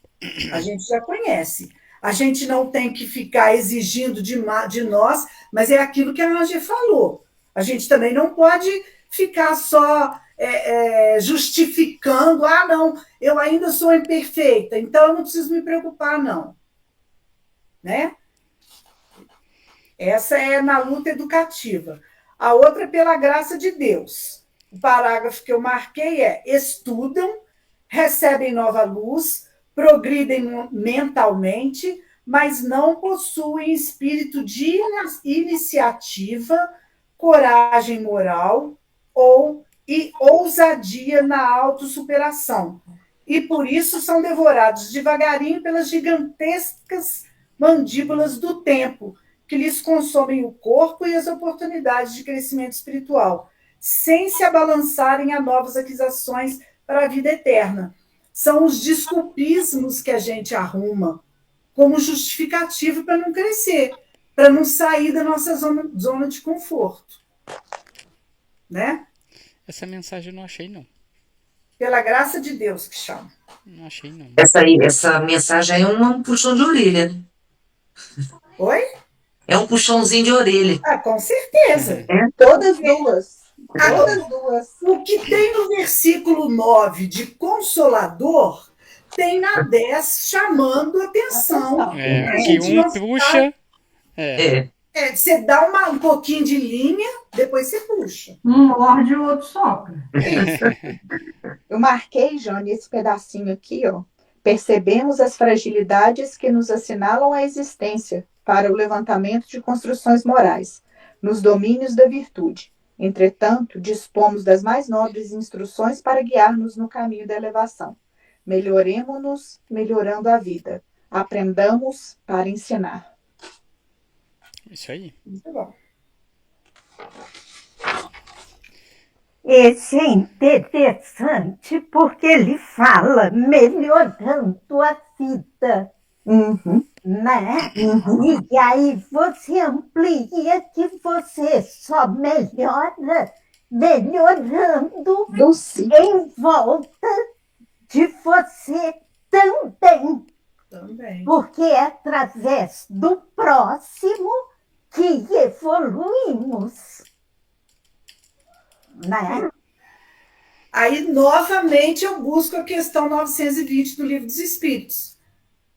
A gente já conhece. A gente não tem que ficar exigindo de nós, mas é aquilo que a Ângela falou. A gente também não pode ficar só justificando, não, eu ainda sou imperfeita, então eu não preciso me preocupar, não. Né? Essa é na luta educativa. A outra é pela graça de Deus. O parágrafo que eu marquei é: estudam, recebem nova luz, progridem mentalmente, mas não possuem espírito de iniciativa, coragem moral e ousadia na autossuperação. E por isso são devorados devagarinho pelas gigantescas mandíbulas do tempo, que lhes consomem o corpo e as oportunidades de crescimento espiritual, sem se abalançarem a novas aquisições para a vida eterna. São os desculpismos que a gente arruma como justificativo para não crescer, para não sair da nossa zona de conforto. Né? Essa mensagem eu não achei, não. Pela graça de Deus que chama. Não achei, não. Essa mensagem é um puxão de orelha, né? Oi? É um puxãozinho de orelha. Com certeza. Todas duas. Todas duas. O que tem no versículo 9 de consolador, tem na 10 chamando atenção. Que um puxa. Você dá um pouquinho de linha, depois você puxa. Um morde e o outro sopra. Eu marquei, Jane, esse pedacinho aqui, ó. Percebemos as fragilidades que nos assinalam a existência para o levantamento de construções morais, nos domínios da virtude. Entretanto, dispomos das mais nobres instruções para guiar-nos no caminho da elevação. Melhoremo-nos, melhorando a vida. Aprendamos para ensinar. Isso aí. Muito bom. Esse é interessante porque ele fala melhorando a vida. Uhum. Né? Uhum. E aí você amplia que você só melhora melhorando em volta de você também. Porque é através do próximo que evoluímos. Né? Aí, novamente, eu busco a questão 920 do Livro dos Espíritos.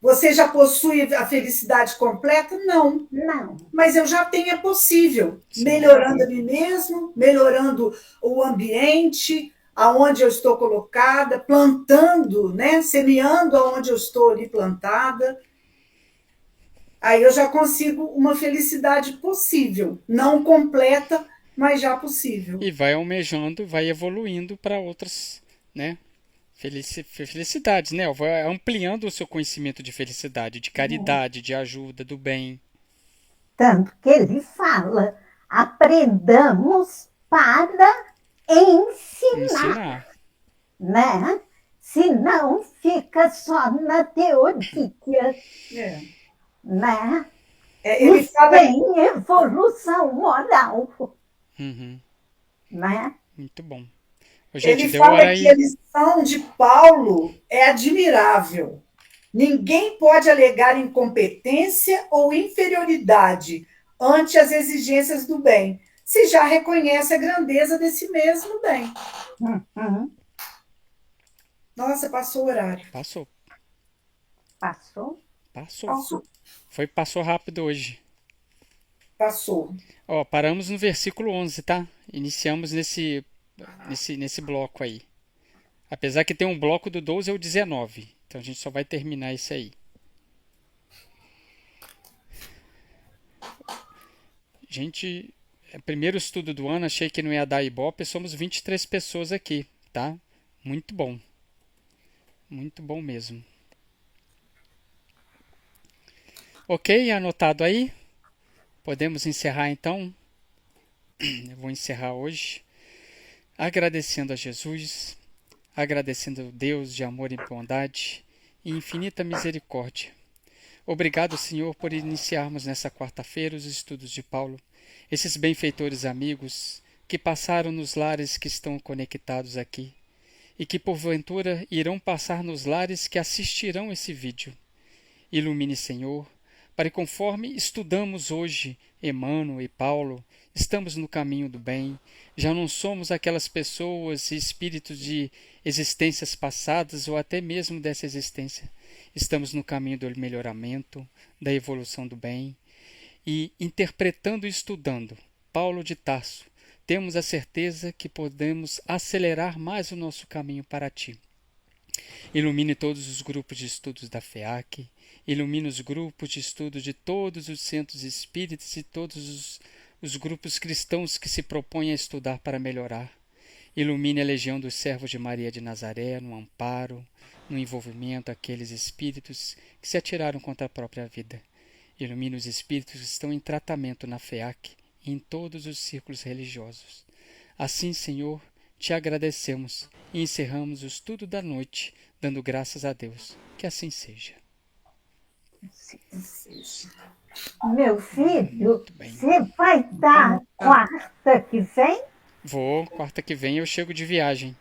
Você já possui a felicidade completa? Não. Não. Mas eu já tenho, é possível. Melhorando a mim mesmo, melhorando o ambiente, aonde eu estou colocada, plantando, né? Semeando aonde eu estou ali plantada. Aí eu já consigo uma felicidade possível. Não completa, mas já possível. E vai almejando, vai evoluindo para outras, né? Felicidades, né? Vai ampliando o seu conhecimento de felicidade, de caridade, de ajuda, do bem. Tanto que ele fala, aprendamos para ensinar. Né? Senão fica só na teoria. Né? Ele fala sem evolução moral. Uhum. Né? Muito bom. Gente, ele fala que a lição de Paulo é admirável. Ninguém pode alegar incompetência ou inferioridade ante as exigências do bem, se já reconhece a grandeza desse mesmo bem. Uhum. Nossa, passou o horário. Passou. Passou? Passou rápido hoje. Passou. Ó, paramos no versículo 11, tá? Iniciamos nesse bloco aí. Apesar que tem um bloco do 12 ao 19. Então a gente só vai terminar esse aí. Gente, primeiro estudo do ano, achei que não ia dar ibope. Somos 23 pessoas aqui, tá? Muito bom. Muito bom mesmo. Ok, anotado aí? Podemos encerrar então? Eu vou encerrar hoje. Agradecendo a Jesus, agradecendo a Deus de amor e bondade, e infinita misericórdia. Obrigado, Senhor, por iniciarmos nessa quarta-feira os estudos de Paulo, esses benfeitores amigos que passaram nos lares que estão conectados aqui e que porventura irão passar nos lares que assistirão esse vídeo. Ilumine, Senhor, para que conforme estudamos hoje Emmanuel e Paulo, estamos no caminho do bem, já não somos aquelas pessoas e espíritos de existências passadas ou até mesmo dessa existência. Estamos no caminho do melhoramento, da evolução do bem e, interpretando e estudando Paulo de Tarso, temos a certeza que podemos acelerar mais o nosso caminho para Ti. Ilumine todos os grupos de estudos da FEAC, ilumine os grupos de estudos de todos os centros espíritas e todos os grupos cristãos que se propõem a estudar para melhorar. Ilumine a legião dos servos de Maria de Nazaré no amparo, no envolvimento aqueles espíritos que se atiraram contra a própria vida. Ilumine os espíritos que estão em tratamento na FEAC e em todos os círculos religiosos. Assim, Senhor, te agradecemos e encerramos o estudo da noite, dando graças a Deus. Que assim seja. Meu filho, você vai dar quarta que vem? Vou, quarta que vem eu chego de viagem.